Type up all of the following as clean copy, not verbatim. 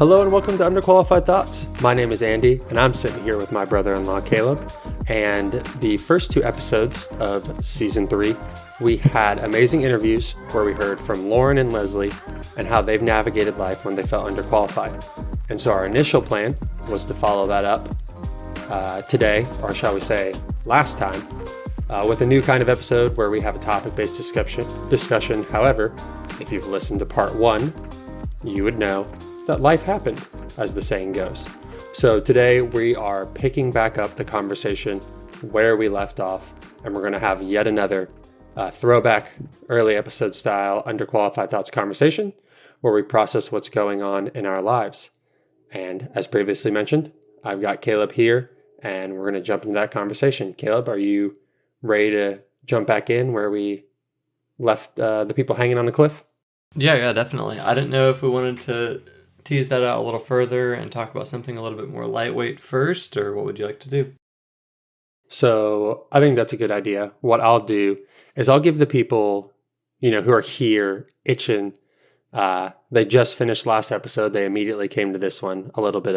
Hello and welcome to Underqualified Thoughts. My name is Andy, and I'm sitting here with my brother-in-law, Caleb. And the first two episodes of Season 3, we had amazing interviews where we heard from Lauren and Leslie and how they've navigated life when they felt underqualified. And so our initial plan was to follow that up today, or shall we say last time, with a new kind of episode where we have a topic-based discussion. However, if you've listened to part 1, you would know that life happened, as the saying goes. So today we are picking back up the conversation where we left off, and we're going to have yet another throwback, early episode style Underqualified Thoughts conversation where we process what's going on in our lives. And as previously mentioned, I've got Caleb here, and we're going to jump into that conversation. Caleb, are you ready to jump back in where we left the people hanging on the cliff? Yeah, definitely. I didn't know if we wanted to tease that out a little further and talk about something a little bit more lightweight first, or what would you like to do? So I think that's a good idea. What I'll do is I'll give the people, who are here itching. They just finished last episode. They immediately came to this one. A little bit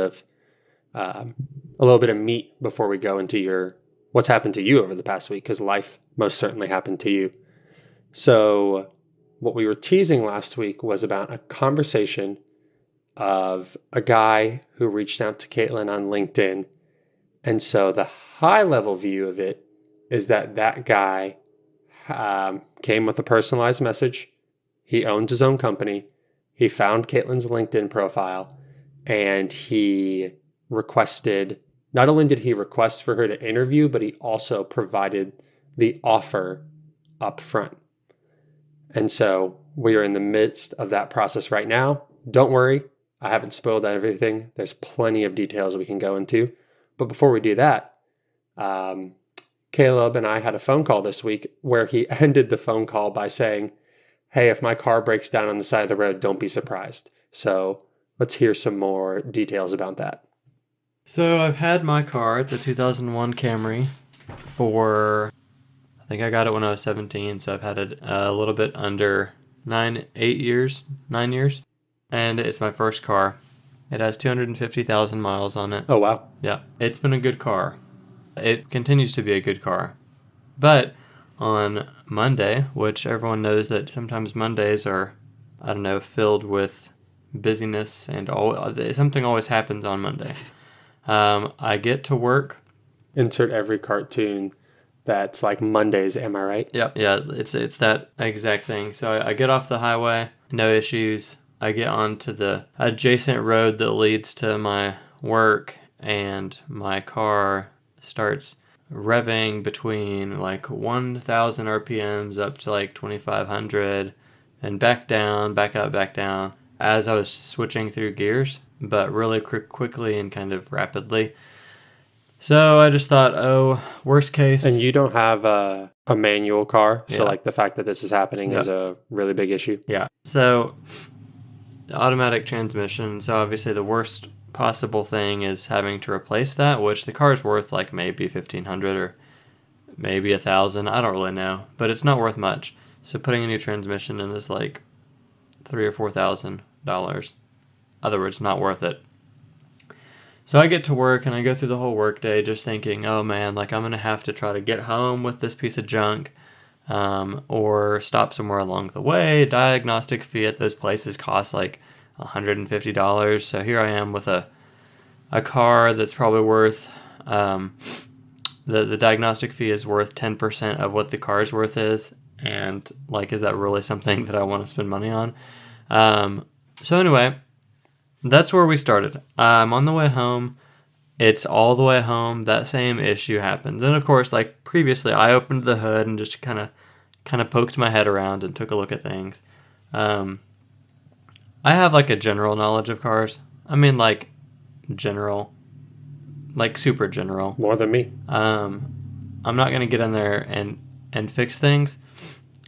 of meat before we go into what's happened to you over the past week, because life most certainly happened to you. So what we were teasing last week was about a conversation of a guy who reached out to Caitlin on LinkedIn. And so the high level view of it is that guy came with a personalized message. He owns his own company. He found Caitlin's LinkedIn profile, and he requested, not only did he request for her to interview, but he also provided the offer up front. And so we are in the midst of that process right now. Don't worry, I haven't spoiled everything. There's plenty of details we can go into. But before we do that, Caleb and I had a phone call this week where he ended the phone call by saying, hey, if my car breaks down on the side of the road, don't be surprised. So let's hear some more details about that. So I've had my car. It's a 2001 Camry I think I got it when I was 17. So I've had it a little bit under 9 years. And it's my first car. It has 250,000 miles on it. Oh, wow. Yeah, it's been a good car. It continues to be a good car. But on Monday, which everyone knows that sometimes Mondays are, filled with busyness, and something always happens on Monday. I get to work. Insert every cartoon that's like Mondays, am I right? Yep, yeah, it's that exact thing. So I get off the highway, no issues. I get onto the adjacent road that leads to my work, and my car starts revving between like 1,000 RPMs up to like 2,500, and back down, back up, back down, as I was switching through gears, but really quickly and kind of rapidly. So I just thought, worst case. And you don't have a manual car, so Yeah. like the fact that this is happening is a really big issue. Yeah. So automatic transmission. So obviously the worst possible thing is having to replace that, which the car's worth like maybe $1,500 or maybe $1,000. I don't really know, but it's not worth much. So putting a new transmission in is like $3,000 or $4,000. Other words, not worth it. So I get to work and I go through the whole workday just thinking, oh man, like I'm going to have to try to get home with this piece of junk, or stop somewhere along the way. Diagnostic fee at those places costs like $150. So here I am with a car that's probably worth, the diagnostic fee is worth 10% of what the car's worth is. And like, is that really something that I want to spend money on? So anyway, that's where we started. I'm on the way home. It's all the way home. That same issue happens. And of course, like previously, I opened the hood and just kind of poked my head around and took a look at things. I have like a general knowledge of cars. I mean, like general, like super general. More than me. I'm not going to get in there and fix things.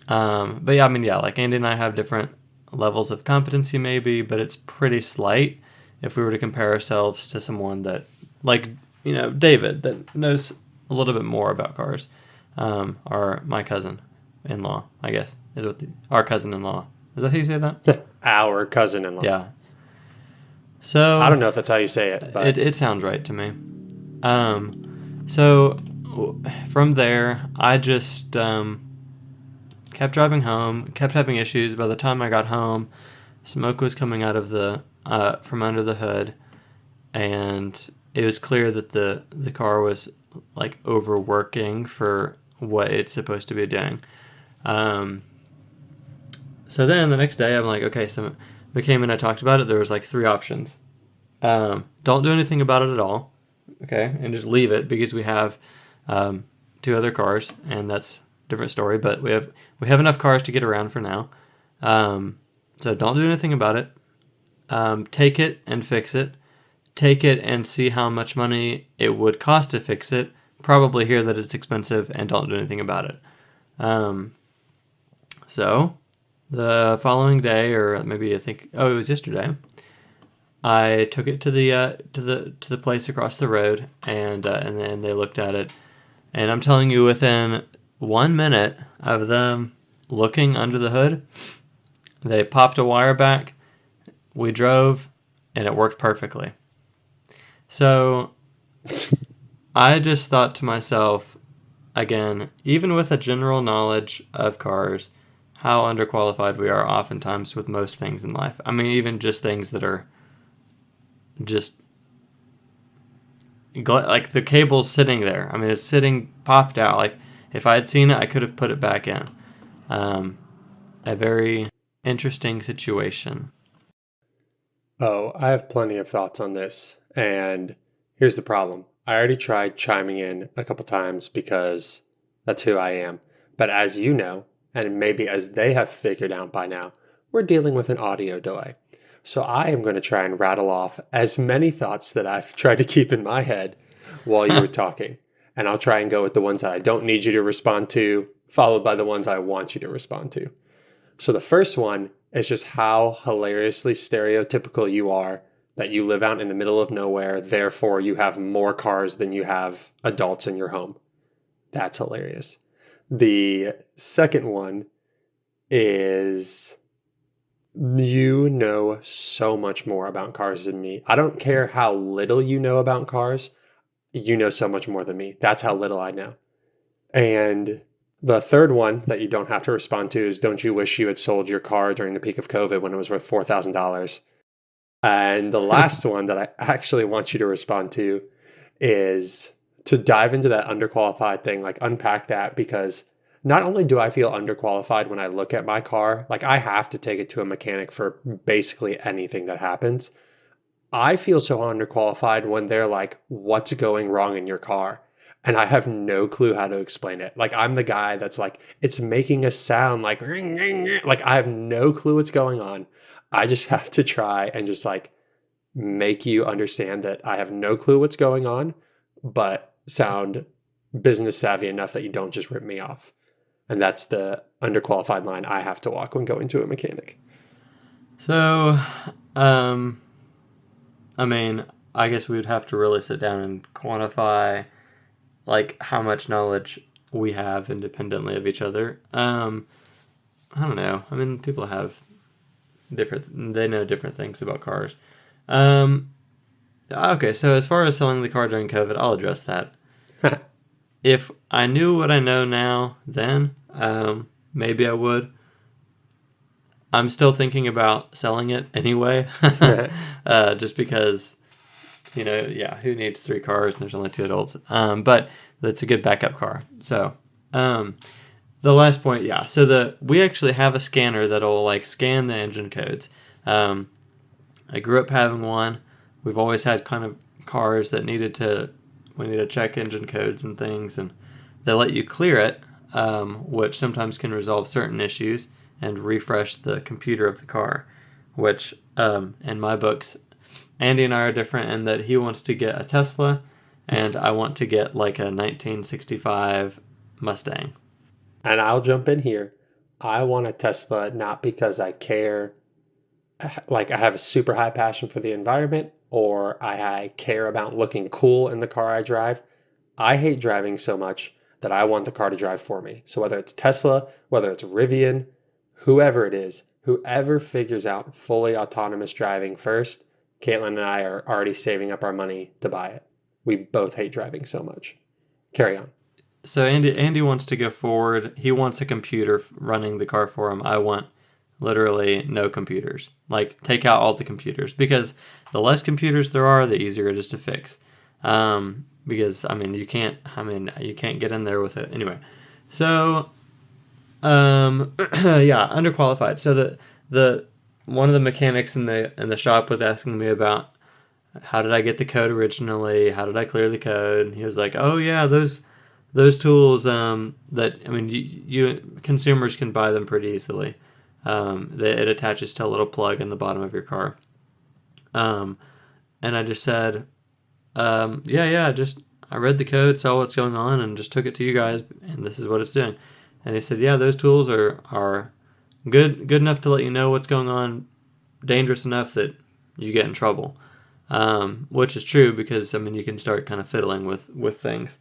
But yeah, like Andy and I have different levels of competency maybe, but it's pretty slight if we were to compare ourselves to someone that, like, David, that knows a little bit more about cars, or my cousin-in-law, I guess, our cousin-in-law. Is that how you say that? Our cousin-in-law. Yeah. So I don't know if that's how you say it, but it sounds right to me. So from there, I just kept driving home, kept having issues. By the time I got home, smoke was coming out of the from under the hood, and it was clear that the car was like overworking for what it's supposed to be doing. Um, so then the next day, I'm like, okay, so we came and I talked about it. There was like three options. Don't do anything about it at all, okay, and just leave it because we have two other cars, and that's a different story. But we have enough cars to get around for now. So don't do anything about it. Take it and fix it. Take it and see how much money it would cost to fix it. Probably hear that it's expensive and don't do anything about it. So the following day, or maybe I think, it was yesterday, I took it to the place across the road, and then they looked at it, and I'm telling you, within 1 minute of them looking under the hood, they popped a wire back. We drove, and it worked perfectly. So I just thought to myself, again, even with a general knowledge of cars, how underqualified we are oftentimes with most things in life. I mean, even just things that are just like the cable's sitting there. I mean, it's sitting popped out. Like if I had seen it, I could have put it back in. A very interesting situation. oh, I have plenty of thoughts on this. And here's the problem. I already tried chiming in a couple times because that's who I am. But as you know, and maybe as they have figured out by now, we're dealing with an audio delay. So I am going to try and rattle off as many thoughts that I've tried to keep in my head while you were talking. And I'll try and go with the ones that I don't need you to respond to, followed by the ones I want you to respond to. So the first one is just how hilariously stereotypical you are that you live out in the middle of nowhere, therefore you have more cars than you have adults in your home. That's hilarious. The second one is you know so much more about cars than me. I don't care how little you know about cars, you know so much more than me. That's how little I know. And the third one that you don't have to respond to is don't you wish you had sold your car during the peak of COVID when it was worth $4,000? And the last one that I actually want you to respond to is to dive into that underqualified thing, like unpack that, because not only do I feel underqualified when I look at my car, like I have to take it to a mechanic for basically anything that happens. I feel so underqualified when they're like, what's going wrong in your car? And I have no clue how to explain it. Like I'm the guy that's like, it's making a sound like, ring, ring, ring. Like I have no clue what's going on. I just have to try and just like make you understand that I have no clue what's going on, but sound business savvy enough that you don't just rip me off. And that's the underqualified line I have to walk when going to a mechanic. So, I mean, I guess we would have to really sit down and quantify like how much knowledge we have independently of each other. I don't know. I mean, people have they know different things about cars. Okay, so as far as selling the car during COVID, I'll address that. If I knew what I know now, then maybe I would. I'm still thinking about selling it anyway, just because, who needs three cars and there's only two adults? But that's a good backup car. So, the last point, yeah. So we actually have a scanner that'll like scan the engine codes. I grew up having one. We've always had kind of cars that we need to check engine codes and things, and they let you clear it, which sometimes can resolve certain issues and refresh the computer of the car, which in my books, Andy and I are different in that he wants to get a Tesla and I want to get like a 1965 Mustang. And I'll jump in here. I want a Tesla not because I care, like I have a super high passion for the environment or I care about looking cool in the car I drive. I hate driving so much that I want the car to drive for me. So whether it's Tesla, whether it's Rivian, whoever it is, whoever figures out fully autonomous driving first Caitlin and I are already saving up our money to buy it. We both hate driving so much. Carry on. So Andy wants to go forward. He wants a computer running the car for him. I want literally no computers. Like, take out all the computers, because the less computers there are, the easier it is to fix. Because you can't get in there with it anyway. So yeah, underqualified. So the one of the mechanics in the shop was asking me about how did I get the code originally? How did I clear the code? He was like, "Oh yeah, those tools you consumers can buy them pretty easily. It attaches to a little plug in the bottom of your car." And I just said, just I read the code, saw what's going on, and just took it to you guys, and this is what it's doing. And he said, "Yeah, those tools are good enough to let you know what's going on, dangerous enough that you get in trouble." Which is true, because you can start kind of fiddling with things.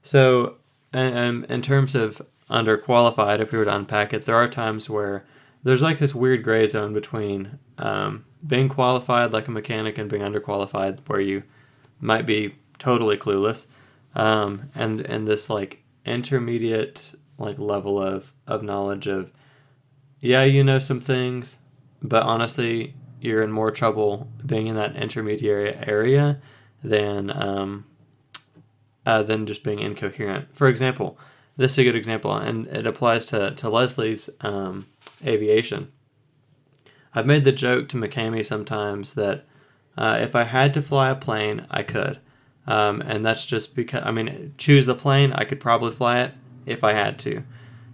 So, in terms of underqualified, if we were to unpack it, there are times where there's like this weird gray zone between being qualified like a mechanic and being underqualified, where you might be totally clueless, and this like intermediate like level of knowledge of, yeah, you know some things, but honestly you're in more trouble being in that intermediary area than just being incoherent. For example, this is a good example, and it applies to Leslie's aviation. I've made the joke to McCamey sometimes that if I had to fly a plane, I could. And that's just because, choose the plane, I could probably fly it if I had to.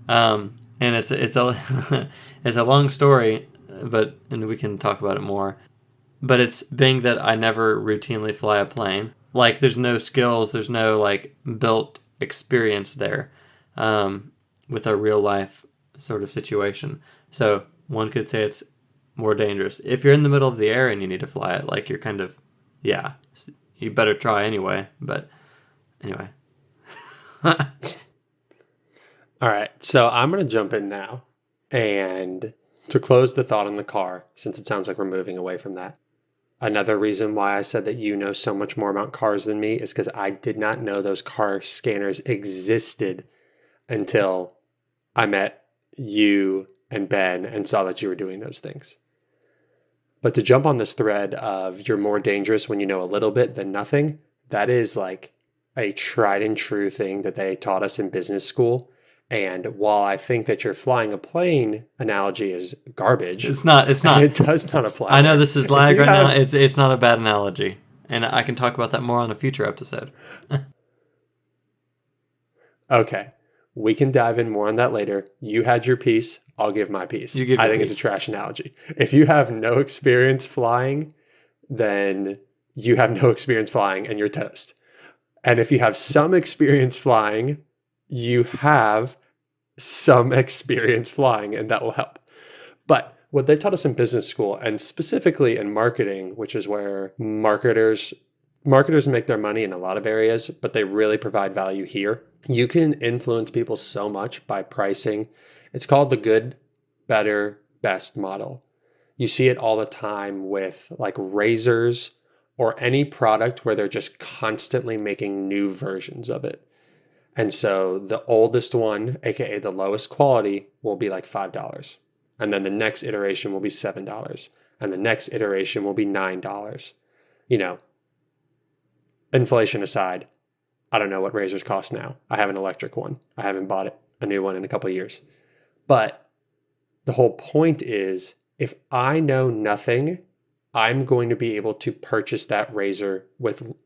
And it's a it's a long story, and we can talk about it more. But it's being that I never routinely fly a plane. Like, there's no skills, there's no like built experience there with a real life sort of situation. So one could say it's more dangerous. If you're in the middle of the air and you need to fly it, like, you're kind of, yeah, you better try anyway. But anyway. All right, so I'm going to jump in now. And to close the thought on the car, since it sounds like we're moving away from that, another reason why I said that you know so much more about cars than me is because I did not know those car scanners existed until I met you and Ben and saw that you were doing those things. But to jump on this thread of you're more dangerous when you know a little bit than nothing, that is like a tried and true thing that they taught us in business school. And while I think that your flying a plane analogy is garbage, it's not. It does not apply. I know this is lag right now. It's not a bad analogy, and I can talk about that more on a future episode. Okay, we can dive in more on that later. You had your piece. I'll give my piece. I think it's a trash analogy. If you have no experience flying, then you have no experience flying and you're toast. And if you have some experience flying, you have some experience flying, and that will help. But what they taught us in business school, and specifically in marketing, which is where marketers make their money in a lot of areas, but they really provide value here. You can influence people so much by pricing. It's called the good, better, best model. You see it all the time with like razors or any product where they're just constantly making new versions of it. And so the oldest one, aka the lowest quality, will be like $5. And then the next iteration will be $7. And the next iteration will be $9. Inflation aside, I don't know what razors cost now. I have an electric one. I haven't bought a new one in a couple of years. But the whole point is, if I know nothing, I'm going to be able to purchase that razor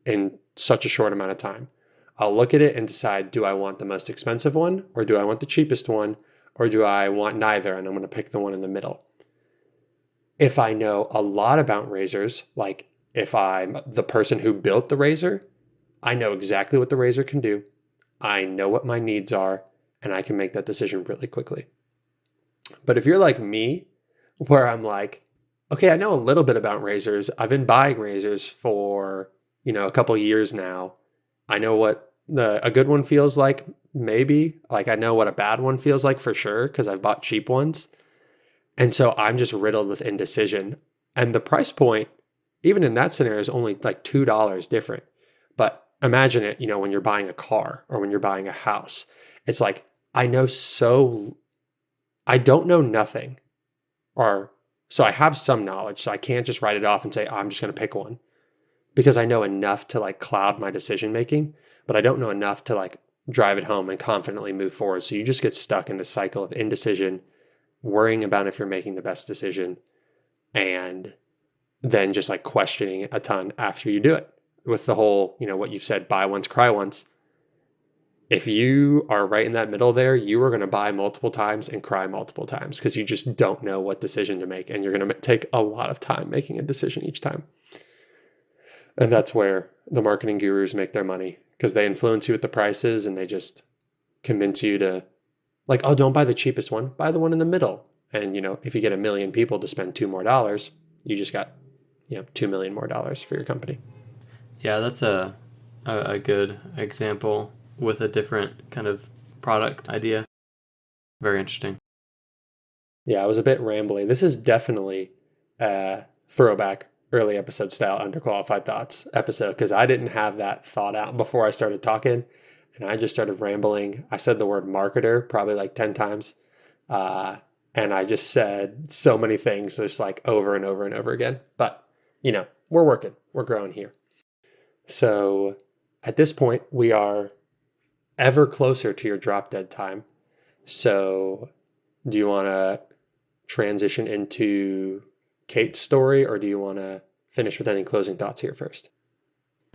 in such a short amount of time. I'll look at it and decide, do I want the most expensive one, or do I want the cheapest one, or do I want neither, and I'm going to pick the one in the middle. If I know a lot about razors, like if I'm the person who built the razor, I know exactly what the razor can do. I know what my needs are, and I can make that decision really quickly. But if you're like me, where I'm like, okay, I know a little bit about razors. I've been buying razors for, a couple years now. I know what a good one feels like, maybe. Like, I know what a bad one feels like for sure, because I've bought cheap ones. And so I'm just riddled with indecision. And the price point even in that scenario, is only like $2 different. But imagine it, when you're buying a car or when you're buying a house, it's like, I don't know nothing, or so I have some knowledge. So I can't just write it off and say, I'm just going to pick one, because I know enough to like cloud my decision making, but I don't know enough to like drive it home and confidently move forward. So you just get stuck in the cycle of indecision, worrying about if you're making the best decision, and then just like questioning it a ton after you do it. With the whole, what you've said, buy once, cry once. If you are right in that middle there, you are going to buy multiple times and cry multiple times because you just don't know what decision to make. And you're going to take a lot of time making a decision each time. And that's where the marketing gurus make their money, because they influence you with the prices and they just convince you to like, oh, don't buy the cheapest one, buy the one in the middle. And, if you get 1 million people to spend $2 more, you just got, $2 million more for your company. Yeah, that's a good example with a different kind of product idea. Very interesting. Yeah, I was a bit rambly. This is definitely a throwback early episode style Underqualified Thoughts episode, because I didn't have that thought out before I started talking, and I just started rambling. I said the word marketer probably like 10 times, and I just said so many things just like over and over and over again. But, we're working. We're growing here. So at this point, we are ever closer to your drop dead time. So do you want to transition into Kate's story, or do you want to finish with any closing thoughts here first?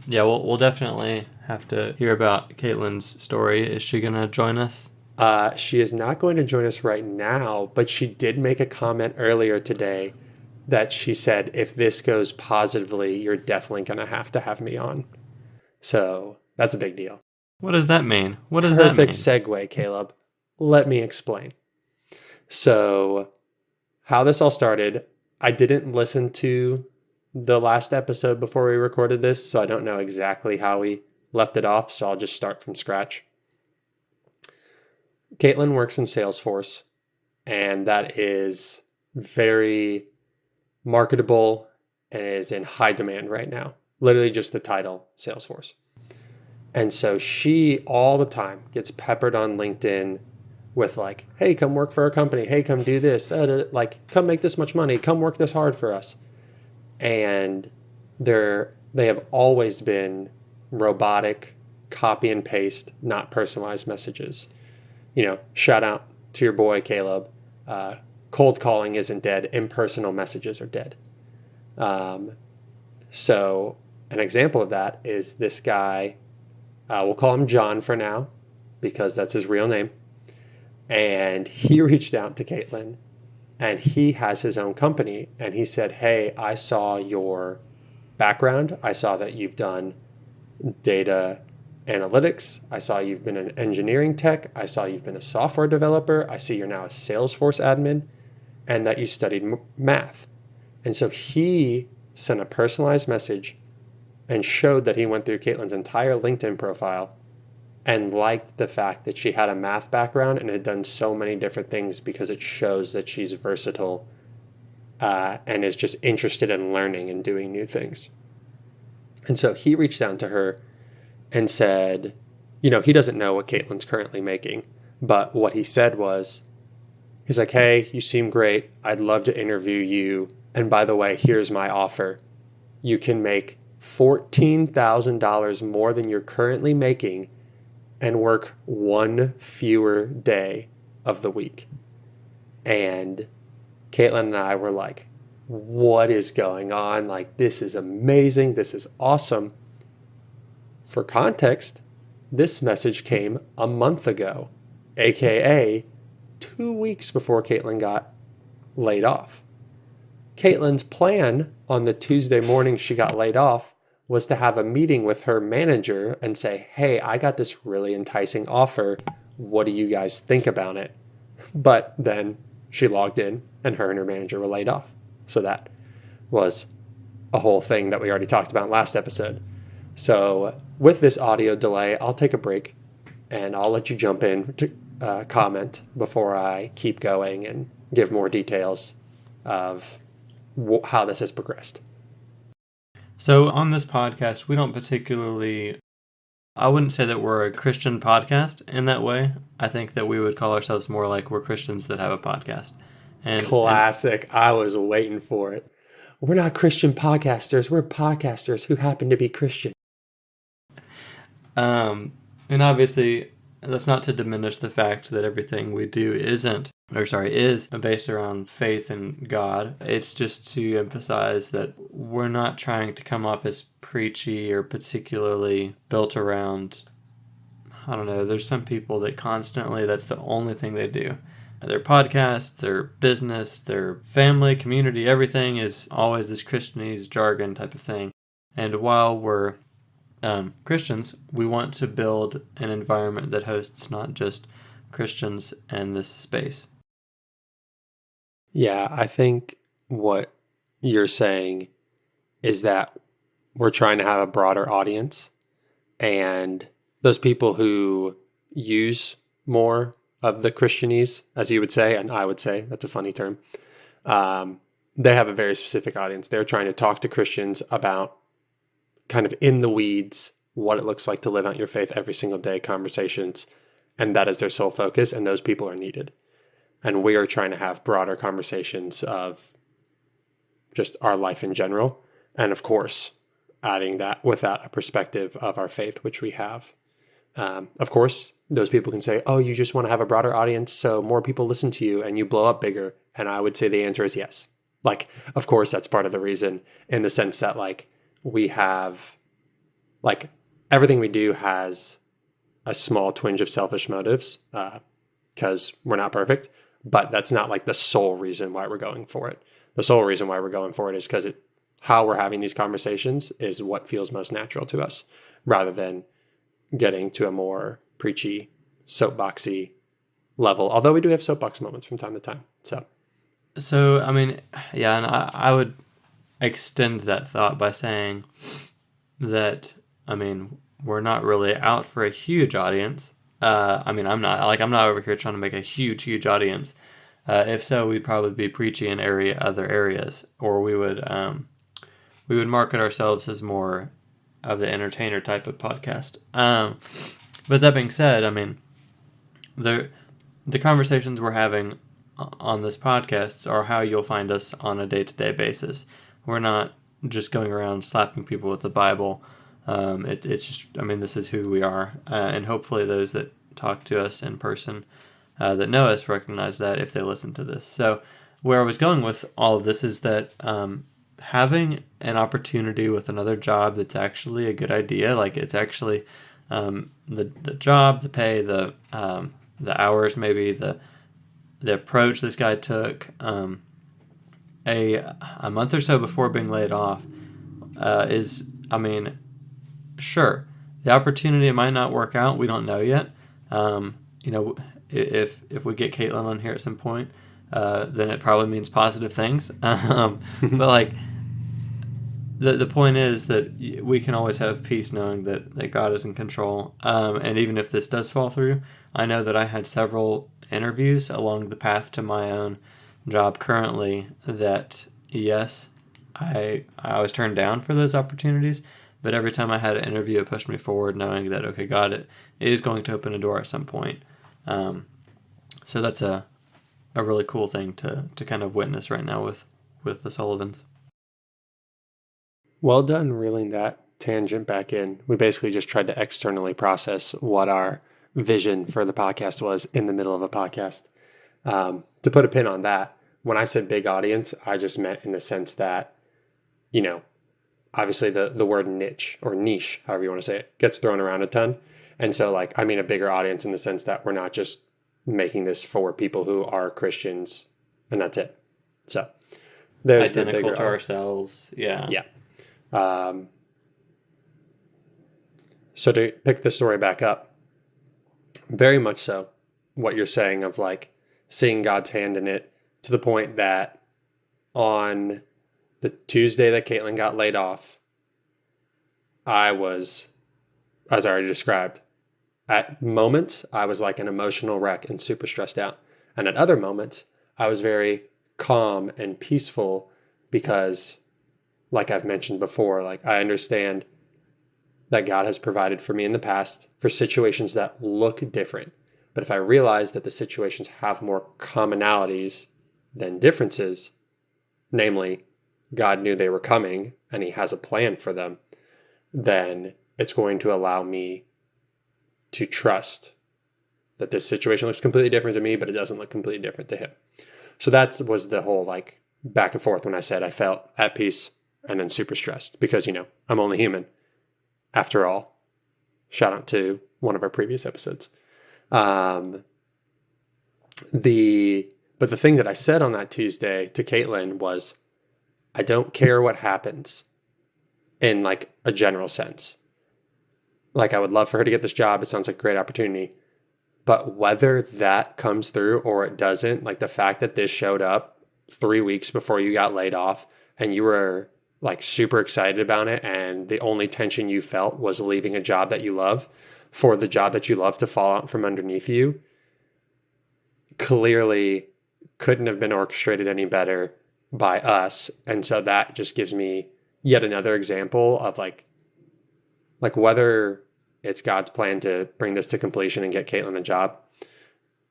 Yeah, we'll definitely have to hear about Caitlin's story. Is she going to join us? She is not going to join us right now, but she did make a comment earlier today that she said, if this goes positively, you're definitely going to have me on. So that's a big deal. What does that mean? What does that mean? Perfect segue, Caleb. Let me explain. So how this all started, I didn't listen to the last episode before we recorded this, so I don't know exactly how we left it off, so I'll just start from scratch. Caitlin works in Salesforce, and that is very marketable and is in high demand right now. Literally just the title, Salesforce. And so she all the time gets peppered on LinkedIn with like, hey, come work for our company. Hey, come do this. Like, come make this much money. Come work this hard for us. And they have always been robotic, copy and paste, not personalized messages. Shout out to your boy, Caleb. Cold calling isn't dead. Impersonal messages are dead. So an example of that is this guy, we'll call him John for now, because that's his real name. And he reached out to Caitlin, and he has his own company. And he said, hey, I saw your background. I saw that you've done data analytics. I saw you've been an engineering tech. I saw you've been a software developer. I see you're now a Salesforce admin, and that you studied math. And so he sent a personalized message and showed that he went through Caitlin's entire LinkedIn profile and liked the fact that she had a math background and had done so many different things, because it shows that she's versatile and is just interested in learning and doing new things. And so he reached out to her and said, he doesn't know what Caitlin's currently making, but what he said was, he's like, hey, you seem great. I'd love to interview you. And by the way, here's my offer. You can make $14,000 more than you're currently making and work one fewer day of the week. And Caitlin and I were like, what is going on? Like, this is amazing. This is awesome. For context, this message came a month ago, aka 2 weeks before Caitlin got laid off. Caitlin's plan on the Tuesday morning she got laid off was to have a meeting with her manager and say, hey, I got this really enticing offer. What do you guys think about it? But then she logged in and her manager were laid off. So that was a whole thing that we already talked about last episode. So with this audio delay, I'll take a break and I'll let you jump in to comment before I keep going and give more details of how this has progressed. So on this podcast, we don't particularly, I wouldn't say that we're a Christian podcast in that way. I think that we would call ourselves more like we're Christians that have a podcast. And Classic. I was waiting for it. We're not Christian podcasters. We're podcasters who happen to be Christian. Um, and obviously, that's not to diminish the fact that everything we do is based around faith in God. It's just to emphasize that we're not trying to come off as preachy or particularly built around, I don't know, there's some people that constantly, that's the only thing they do. Their podcast, their business, their family, community, everything is always this Christianese jargon type of thing. And while we're Christians, we want to build an environment that hosts not just Christians in this space. Yeah, I think what you're saying is that we're trying to have a broader audience, and those people who use more of the Christianese, as you would say, and I would say, that's a funny term, they have a very specific audience. They're trying to talk to Christians about kind of in the weeds, what it looks like to live out your faith every single day conversations. And that is their sole focus. And those people are needed. And we are trying to have broader conversations of just our life in general. And of course, adding that with that a perspective of our faith, which we have. Of course, those people can say, oh, you just want to have a broader audience so more people listen to you and you blow up bigger. And I would say the answer is yes. Like, of course, that's part of the reason, in the sense that like we have, like, everything we do has a small twinge of selfish motives because we're not perfect, but that's not like the sole reason why we're going for it. The sole reason why we're going for it is because how we're having these conversations is what feels most natural to us, rather than getting to a more preachy, soapboxy level. Although we do have soapbox moments from time to time. So I mean, yeah, and I would extend that thought by saying that, I mean, we're not really out for a huge audience. I mean, I'm not over here trying to make a huge audience. If so, we'd probably be preachy in other areas, or we would market ourselves as more of the entertainer type of podcast. But that being said, I mean, the conversations we're having on this podcast are how you'll find us on a day-to-day basis. We're not just going around slapping people with the Bible. It's just, I mean, this is who we are. And hopefully those that talk to us in person that know us recognize that if they listen to this. So where I was going with all of this is that having an opportunity with another job that's actually a good idea, like it's actually the job, the pay, the hours, maybe the approach this guy took a month or so before being laid off is, I mean, sure, the opportunity might not work out. We don't know yet. If we get Caitlin on here at some point, then it probably means positive things. But like, the point is that we can always have peace knowing that God is in control. And even if this does fall through, I know that I had several interviews along the path to my own job currently that, yes, I was turned down for those opportunities, but every time I had an interview, it pushed me forward, knowing that, okay, God, it is going to open a door at some point. So that's a really cool thing to kind of witness right now with the Sullivans. Well done reeling that tangent back in. We basically just tried to externally process what our vision for the podcast was in the middle of a podcast. To put a pin on that, when I said big audience, I just meant in the sense that, obviously the word niche or niche, however you want to say it, gets thrown around a ton. And so like, I mean a bigger audience in the sense that we're not just making this for people who are Christians and that's it. So there's identical the bigger to ourselves. Yeah. Yeah. So to pick the story back up, very much so what you're saying of like seeing God's hand in it, to the point that on the Tuesday that Caitlin got laid off, I was, as I already described, at moments I was like an emotional wreck and super stressed out. And at other moments I was very calm and peaceful because like I've mentioned before, like I understand that God has provided for me in the past for situations that look different. But if I realize that the situations have more commonalities than differences, namely, God knew they were coming and he has a plan for them, then it's going to allow me to trust that this situation looks completely different to me, but it doesn't look completely different to him. So that was the whole like back and forth when I said I felt at peace and then super stressed because, I'm only human after all. Shout out to one of our previous episodes. But the thing that I said on that Tuesday to Caitlin was, I don't care what happens in like a general sense. Like I would love for her to get this job. It sounds like a great opportunity. But whether that comes through or it doesn't, like the fact that this showed up 3 weeks before you got laid off and you were like super excited about it and the only tension you felt was leaving a job that you love for the job that you love to fall out from underneath you, clearly couldn't have been orchestrated any better by us. And so that just gives me yet another example of like whether it's God's plan to bring this to completion and get Caitlin a job,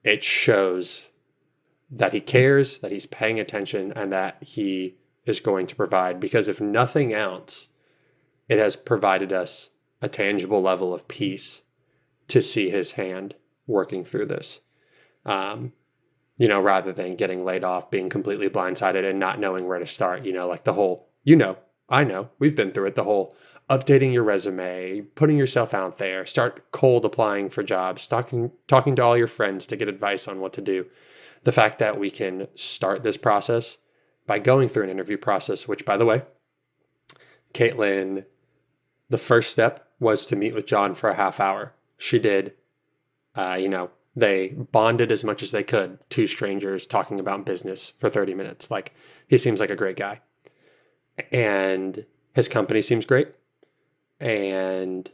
it shows that he cares, that he's paying attention, and that he is going to provide. Because if nothing else, it has provided us a tangible level of peace to see his hand working through this. Rather than getting laid off, being completely blindsided and not knowing where to start, like the whole, I know, we've been through it, the whole updating your resume, putting yourself out there, start cold applying for jobs, talking to all your friends to get advice on what to do. The fact that we can start this process by going through an interview process, which, by the way, Caitlin, the first step was to meet with John for a half hour. She did, they bonded as much as they could, two strangers talking about business for 30 minutes. Like, he seems like a great guy. And his company seems great. And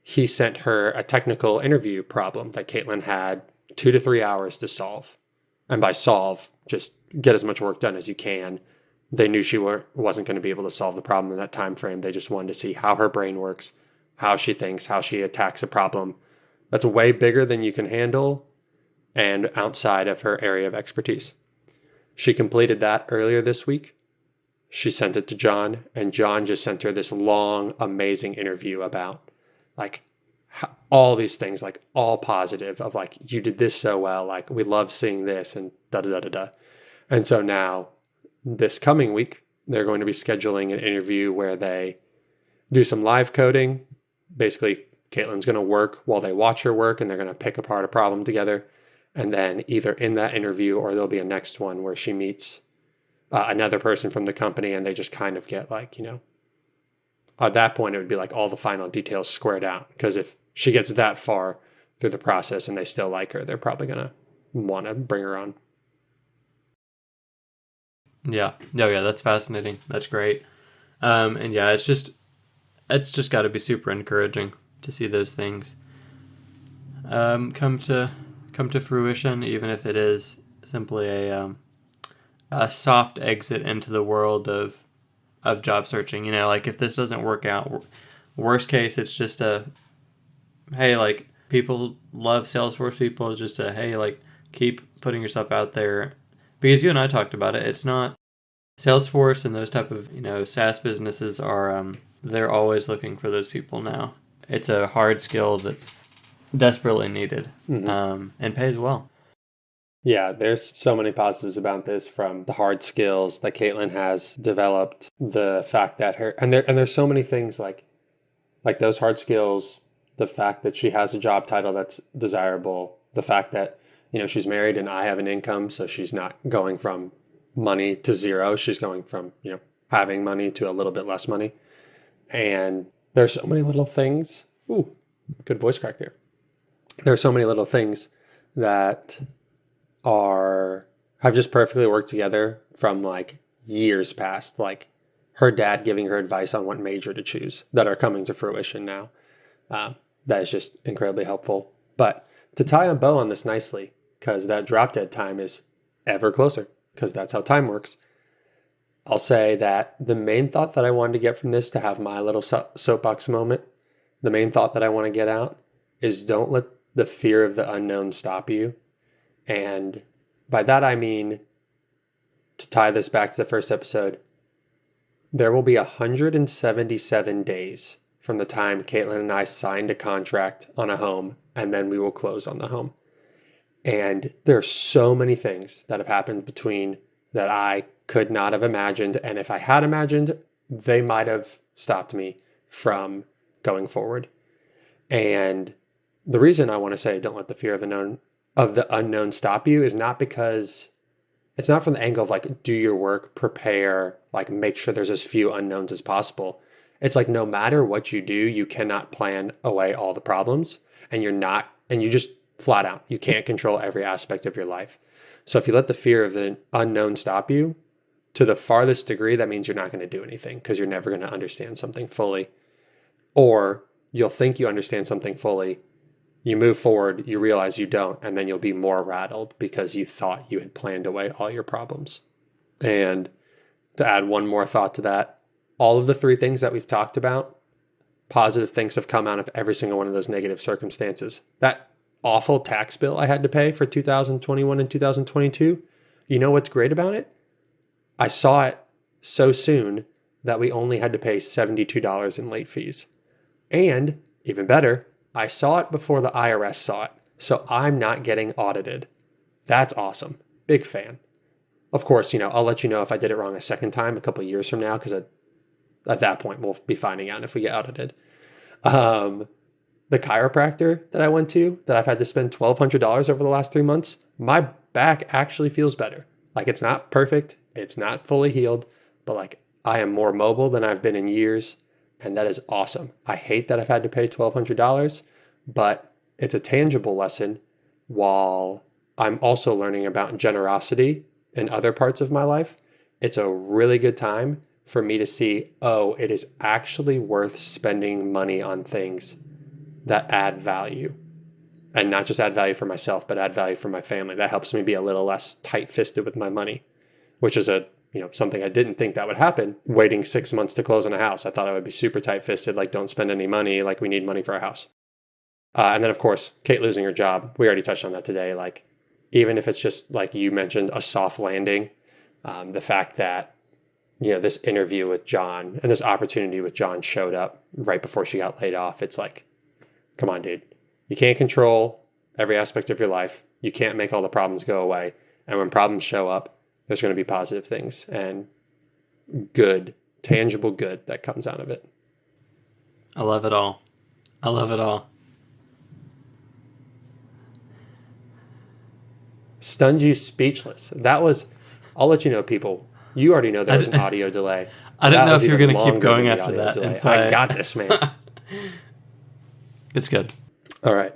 he sent her a technical interview problem that Caitlin had 2 to 3 hours to solve. And by solve, just get as much work done as you can. They knew she wasn't going to be able to solve the problem in that time frame. They just wanted to see how her brain works, how she thinks, how she attacks a problem that's way bigger than you can handle and outside of her area of expertise. She completed that earlier this week. She sent it to John, and John just sent her this long, amazing interview about like all these things, like all positive of like, you did this so well. Like, we love seeing this and da-da-da-da-da. And so now this coming week, they're going to be scheduling an interview where they do some live coding. Basically, Caitlin's going to work while they watch her work, and they're going to pick apart a problem together. And then either in that interview or there'll be a next one where she meets another person from the company, and they just kind of get like, at that point, it would be like all the final details squared out. Because if she gets that far through the process and they still like her, they're probably going to want to bring her on. Yeah. No, yeah, that's fascinating. That's great. And yeah, it's just got to be super encouraging to see those things come to fruition, even if it is simply a soft exit into the world of job searching. Like if this doesn't work out, worst case, it's just hey, like people love Salesforce people, just hey, like keep putting yourself out there. Because you and I talked about it. It's not Salesforce and those type of, SaaS businesses are, they're always looking for those people now. It's a hard skill that's desperately needed, and pays well. Yeah, there's so many positives about this, from the hard skills that Caitlin has developed, the fact that there's so many things like those hard skills, the fact that she has a job title that's desirable, the fact that, she's married and I have an income, so she's not going from money to zero. She's going from, having money to a little bit less money. And there's so many little things. Ooh, good voice crack there. There are so many little things that have just perfectly worked together from like years past, like her dad giving her advice on what major to choose, that are coming to fruition now. That is just incredibly helpful. But to tie a bow on this nicely, because that drop dead time is ever closer, because that's how time works. I'll say that the main thought that I wanted to get from this, to have my little soapbox moment, the main thought that I want to get out is don't let the fear of the unknown stop you. And by that, I mean, to tie this back to the first episode, there will be 177 days from the time Caitlin and I signed a contract on a home, and then we will close on the home. And there are so many things that have happened between that I could not have imagined. And if I had imagined, they might have stopped me from going forward. And the reason I want to say don't let the fear of the unknown stop you is not because it's not from the angle of like, do your work, prepare, like make sure there's as few unknowns as possible. It's like, no matter what you do, you cannot plan away all the problems, and you just flat out, you can't control every aspect of your life. So if you let the fear of the unknown stop you to the farthest degree, that means you're not going to do anything because you're never going to understand something fully. Or you'll think you understand something fully. You move forward, you realize you don't, and then you'll be more rattled because you thought you had planned away all your problems. And to add one more thought to that, all of the three things that we've talked about, positive things have come out of every single one of those negative circumstances. That awful tax bill I had to pay for 2021 and 2022, you know what's great about it? I saw it so soon that we only had to pay $72 in late fees. And even better, I saw it before the IRS saw it, so I'm not getting audited. That's awesome. Big fan. Of course, I'll let you know if I did it wrong a second time a couple of years from now, because at that point we'll be finding out if we get audited. The chiropractor that I went to, that I've had to spend $1,200 over the last 3 months, my back actually feels better. Like, it's not perfect, it's not fully healed, but like, I am more mobile than I've been in years. And that is awesome. I hate that I've had to pay $1,200, but it's a tangible lesson, while I'm also learning about generosity in other parts of my life. It's a really good time for me to see, it is actually worth spending money on things that add value, and not just add value for myself, but add value for my family. That helps me be a little less tight-fisted with my money, which is something I didn't think that would happen. Waiting 6 months to close on a house, I thought I would be super tight-fisted, like don't spend any money, like we need money for a house. And then of course, Kate losing her job. We already touched on that today. Like, even if it's just like you mentioned, a soft landing, the fact that this interview with John and this opportunity with John showed up right before she got laid off. It's like, come on, dude. You can't control every aspect of your life. You can't make all the problems go away. And when problems show up, there's going to be positive things and good, tangible good that comes out of it. I love it all. I love it all. Stunned you speechless. That was, I'll let you know, people. You already know there was an audio delay. I didn't know if you were going to keep going after that. So I got this, man. It's good. All right.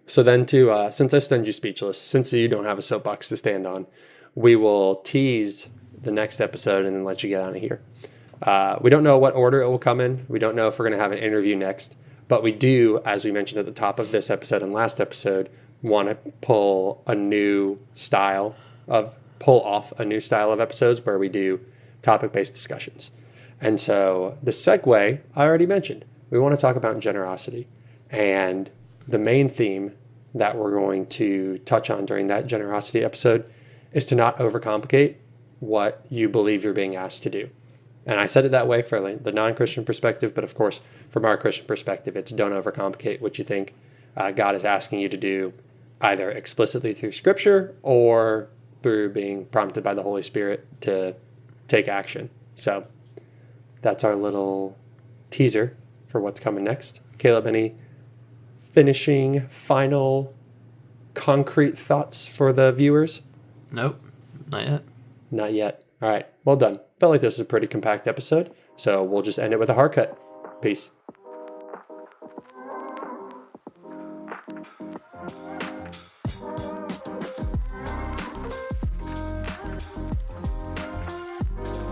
So then since I stunned you speechless, since you don't have a soapbox to stand on, we will tease the next episode and then let you get out of here. We don't know what order it will come in. We don't know if we're going to have an interview next. But we do, as we mentioned at the top of this episode and last episode, want to pull off a new style of episodes where we do topic-based discussions. And so the segue I already mentioned. We want to talk about generosity. And the main theme that we're going to touch on during that generosity episode is to not overcomplicate what you believe you're being asked to do. And I said it that way for the non-Christian perspective, but of course, from our Christian perspective, it's don't overcomplicate what you think God is asking you to do, either explicitly through Scripture or through being prompted by the Holy Spirit to take action. So that's our little teaser for what's coming next. Caleb, any finishing, final, concrete thoughts for the viewers? Nope, not yet. Not yet. All right, well done. Felt like this was a pretty compact episode, so we'll just end it with a hard cut. Peace.